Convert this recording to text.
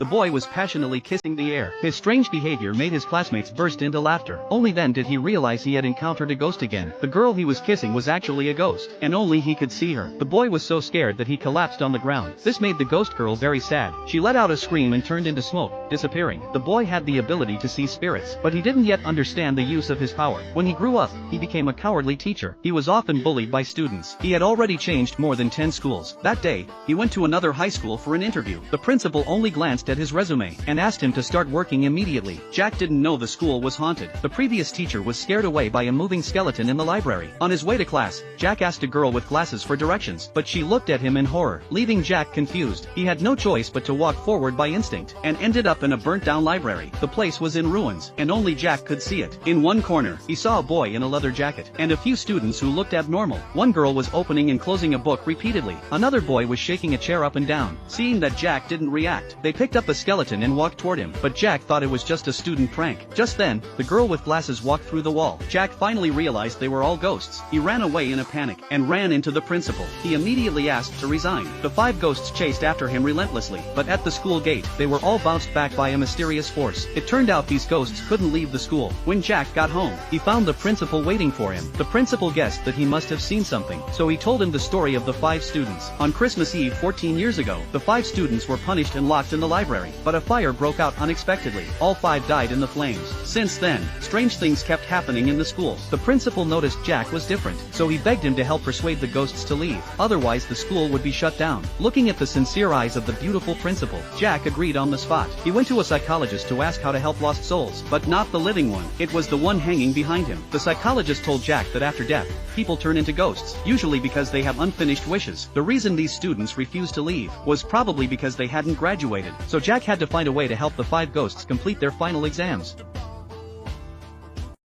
The boy was passionately kissing the air. His strange behavior made his classmates burst into laughter. Only then did he realize he had encountered a ghost again. The girl he was kissing was actually a ghost, and only he could see her. The boy was so scared that he collapsed on the ground. This made the ghost girl very sad. She let out a scream and turned into smoke, disappearing. The boy had the ability to see spirits, but he didn't yet understand the use of his power. When he grew up, he became a cowardly teacher. He was often bullied by students. He had already changed more than 10 schools. That day, he went to another high school for an interview. The principal only glanced at his resume and asked him to start working immediately. Jack didn't know the school was haunted. The previous teacher was scared away by a moving skeleton in the library. On his way to class, Jack asked a girl with glasses for directions, but she looked at him in horror, leaving Jack confused. He had no choice but to walk forward by instinct, and ended up in a burnt-down library. The place was in ruins, and only Jack could see it. In one corner, he saw a boy in a leather jacket, and a few students who looked abnormal. One girl was opening and closing a book repeatedly. Another boy was shaking a chair up and down. Seeing that Jack didn't react, they picked up a skeleton and walked toward him, but Jack thought it was just a student prank. Just then, the girl with glasses walked through the wall. Jack finally realized they were all ghosts. He ran away in a panic, and ran into the principal. He immediately asked to resign. The 5 ghosts chased after him relentlessly, but at the school gate, they were all bounced back by a mysterious force. It turned out these ghosts couldn't leave the school. When Jack got home, he found the principal waiting for him. The principal guessed that he must have seen something, so he told him the story of the 5 students. On Christmas Eve 14 years ago, the 5 students were punished and locked in the library, but a fire broke out unexpectedly. All 5 died in the flames. Since then, strange things kept happening in the school. The principal noticed Jack was different, so he begged him to help persuade the ghosts to leave. Otherwise the school would be shut down. Looking at the sincere eyes of the beautiful principal, Jack agreed on the spot. He went to a psychologist to ask how to help lost souls, but not the living one. It was the one hanging behind him. The psychologist told Jack that after death, people turn into ghosts, usually because they have unfinished wishes. The reason these students refused to leave was probably because they hadn't graduated, so Jack had to find a way to help the 5 ghosts complete their final exams.